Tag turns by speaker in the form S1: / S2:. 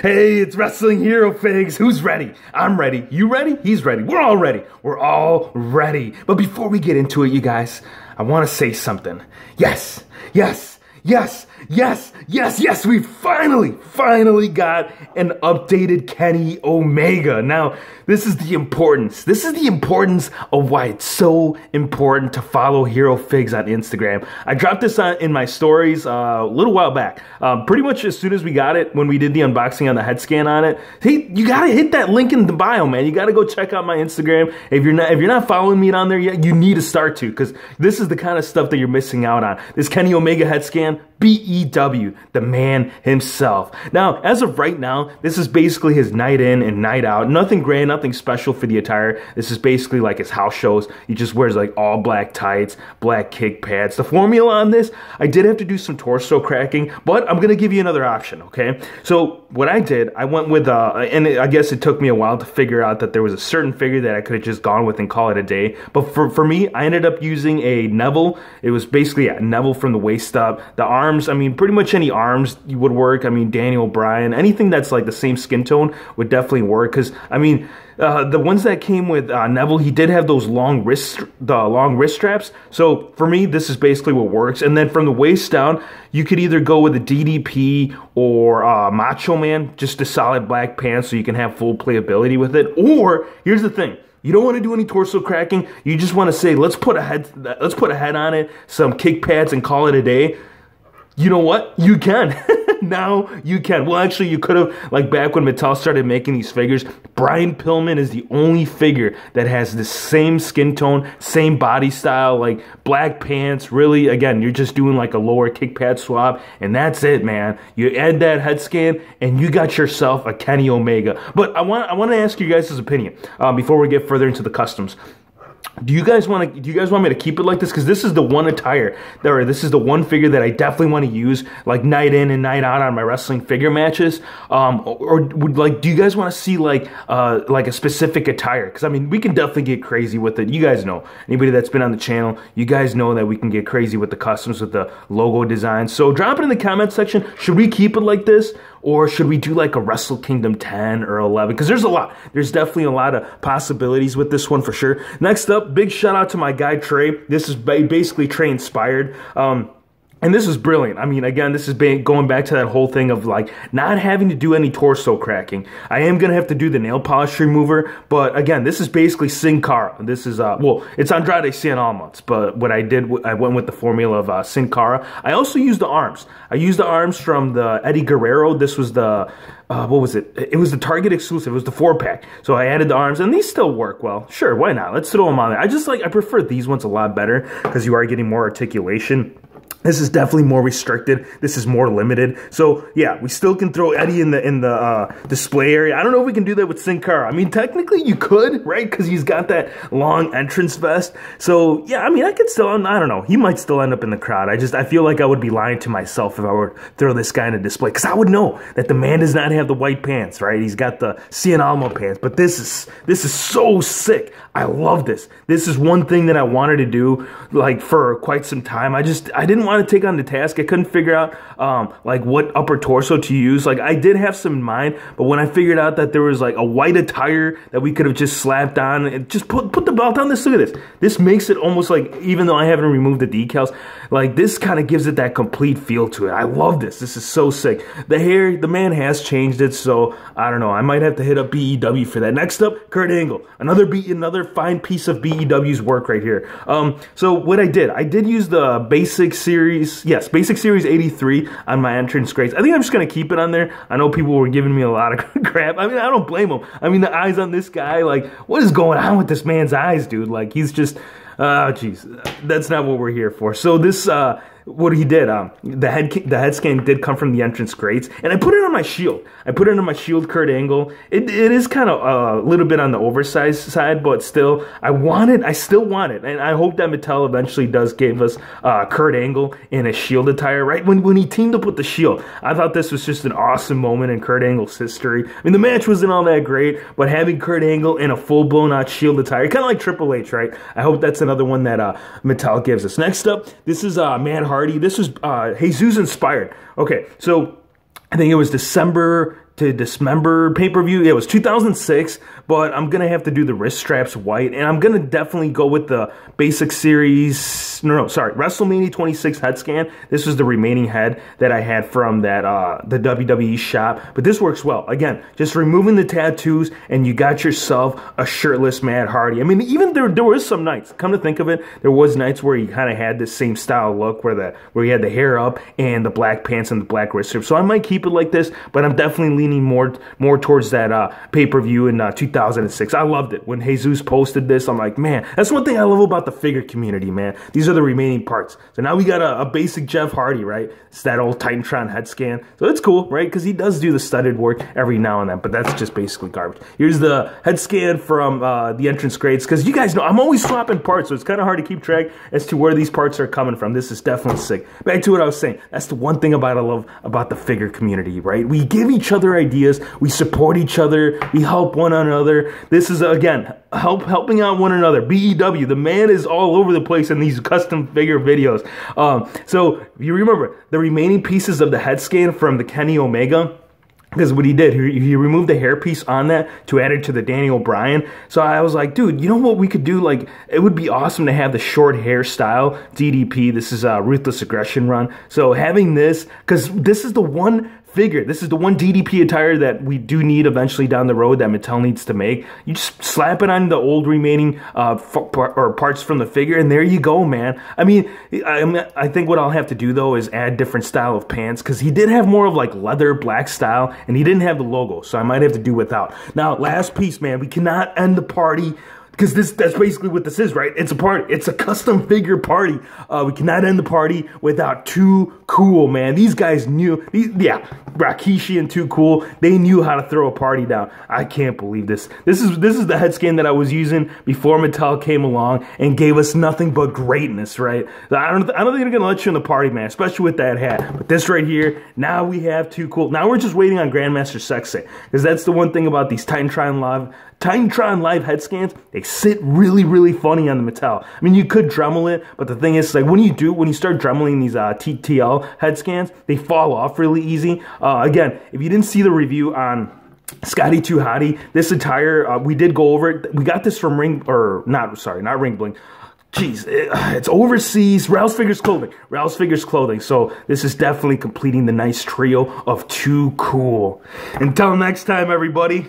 S1: Hey, it's Wrestling Hero Figs. Who's ready? I'm ready. You ready? He's ready. We're all ready. We're all ready. But before we get into it, you guys, I want to say something. Yes, yes, yes, yes, yes, yes. We finally got an updated Kenny Omega. Now, this is the importance. This is the importance of why it's so important to follow Hero Figs on Instagram. I dropped this in my stories a little while back. Pretty much as soon as we got it, when we did the unboxing on the head scan on it. Hey, you gotta hit that link in the bio, man. You gotta go check out my Instagram. If you're not following me on there yet, you need to start to, because this is the kind of stuff that you're missing out on. This Kenny Omega head scan, BEW, the man himself. Now, as of right now, this is basically his night in and night out. Nothing grand, nothing special for the attire. This is basically like his house shows. He just wears like all black tights, black kick pads. The formula on this, I did have to do some torso cracking, but I'm going to give you another option, okay? So what I did, I went with, and I guess it took me a while to figure out that there was a certain figure that I could have just gone with and call it a day. But for me, I ended up using a Neville. It was basically a Neville from the waist up. The arms, I mean, pretty much any arms would work. I mean, Daniel Bryan, anything that's like the same skin tone would definitely work. Because, I mean, the ones that came with Neville, he did have those long wrist straps. So for me, this is basically what works. And then from the waist down, you could either go with a DDP or Macho Man, just a solid black pants so you can have full playability with it. Or here's the thing. You don't want to do any torso cracking. You just want to say, let's put a head on it, some kick pads, and call it a day. You know what? You can. Now you can. Well, actually, you could have, like back when Mattel started making these figures, Brian Pillman is the only figure that has the same skin tone, same body style, like black pants. Really, again, you're just doing like a lower kick pad swap, and that's it, man. You add that head scan, and you got yourself a Kenny Omega. But I want to ask you guys' opinion before we get further into the customs. Do you guys want me to keep it like this? Because this is the one attire, or this is the one figure that I definitely want to use, like night in and night out on my wrestling figure matches. Or do you guys want to see like a specific attire? Because I mean, we can definitely get crazy with it. You guys know, anybody that's been on the channel, you guys know that we can get crazy with the customs, with the logo design. So drop it in the comment section. Should we keep it like this? Or should we do like a Wrestle Kingdom 10 or 11? Because there's definitely a lot of possibilities with this one for sure. Next up, big shout out to my guy Trey. This is basically Trey inspired. And this is brilliant. I mean, again, this is going back to that whole thing of like not having to do any torso cracking. I am going to have to do the nail polish remover, but again, this is basically Sin Cara. This is, well, it's Andrade Cien Almas, but what I did, I went with the formula of Sin Cara. I also used the arms. I used the arms from the Eddie Guerrero. This was the, what was it? It was the Target exclusive. It was the 4-pack. So I added the arms, and these still work well. Sure, why not? Let's throw them on there. I prefer these ones a lot better because you are getting more articulation. This is definitely more restricted. This is more limited. So yeah, we still can throw Eddie in the display area. I don't know if we can do that with Sin Cara. I mean, technically you could, right? Because he's got that long entrance vest. So yeah, I mean, I could still, I don't know. He might still end up in the crowd. I feel like I would be lying to myself if I were to throw this guy in a display, because I would know that the man does not have the white pants, right? He's got the Cien Almas pants. But this is so sick. I love this. This is one thing that I wanted to do like for quite some time. I didn't want to take on the task. I couldn't figure out like what upper torso to use. Like I did have some in mind, but when I figured out that there was like a white attire that we could have just slapped on and just put the belt on this. Look at this. This makes it almost like, even though I haven't removed the decals, like this kind of gives it that complete feel to it. I love this. This is so sick. The hair, the man has changed it, so I don't know. I might have to hit up BEW for that. Next up, Kurt Angle. Another fine piece of BEW's work right here. So what I did use the Basic Series, yes, Basic Series 83 on my entrance grates. I think I'm just going to keep it on there. I know people were giving me a lot of crap. I mean, I don't blame them. I mean, the eyes on this guy, like, what is going on with this man's eyes, dude? Like, he's just, jeez, that's not what we're here for. So this, what he did, the head scan did come from the entrance grates, and I put it on my shield. I put it on my shield, Kurt Angle. It is kind of a little bit on the oversized side, but still, I still want it, and I hope that Mattel eventually does give us Kurt Angle in a shield attire, right? When he teamed up with the Shield, I thought this was just an awesome moment in Kurt Angle's history. I mean, the match wasn't all that great, but having Kurt Angle in a full-blown out Shield attire, kind of like Triple H, right? I hope that's another one that Mattel gives us. Next up, this is Matt Hardy. This was Jesus inspired. Okay, so I think it was December to Dismember pay-per-view. It was 2006, but I'm going to have to do the wrist straps white, and I'm going to definitely go with the basic series, WrestleMania 26 head scan. This was the remaining head that I had from that the WWE shop, but this works well. Again, just removing the tattoos, and you got yourself a shirtless Matt Hardy. I mean, even there was some nights, come to think of it, there was nights where he kind of had this same style look where he had the hair up and the black pants and the black wrist strap. So I might keep it like this, but I'm definitely leaning more towards that pay-per-view in 2006. I loved it. When Jesus posted this, I'm like, man, that's one thing I love about the figure community, man. These are the remaining parts. So now we got a basic Jeff Hardy, right? It's that old Titantron head scan. So it's cool, right? Because he does do the studded work every now and then, but that's just basically garbage. Here's the head scan from the entrance grades, because you guys know I'm always swapping parts, so it's kind of hard to keep track as to where these parts are coming from. This is definitely sick. Back to what I was saying. That's the one thing I love about the figure community, right? We give each other ideas, we support each other, we help one another. This is, again, helping out one another. BEW, the man is all over the place in these custom figure videos. So if you remember, the remaining pieces of the head scan from the Kenny Omega, because what he did, he removed the hairpiece on that to add it to the Danny O'Brien. So I was like, dude, you know what we could do? Like, it would be awesome to have the short hairstyle DDP. This is a Ruthless Aggression run. So having this, because this is the one figure, this is the one DDP attire that we do need eventually down the road that Mattel needs to make. You just slap it on the old remaining parts from the figure, and there you go, man. I mean, I think what I'll have to do, though, is add different style of pants, because he did have more of like leather black style, and he didn't have the logo, so I might have to do without. Now, last piece, man, we cannot end the party, because that's basically what this is, right? It's a party. It's a custom figure party. We cannot end the party without Too Cool, man. These guys knew, Rikishi and Too Cool, they knew how to throw a party down. I can't believe this. This is the head scan that I was using before Mattel came along and gave us nothing but greatness, right? I don't think they're gonna let you in the party, man, especially with that hat. But this right here, now we have Too Cool. Now we're just waiting on Grandmaster Sexay, because that's the one thing about these Titantron Live head scans. They sit really, really funny on the Mattel. I mean, you could Dremel it, but the thing is, like, when you start Dremeling these TTL head scans, they fall off really easy. Again, if you didn't see the review on Scotty 2 Hotty, this attire, we did go over it. We got this from not Ring Bling. Jeez, it's overseas. Rails Figures Clothing. So this is definitely completing the nice trio of Too Cool. Until next time, everybody.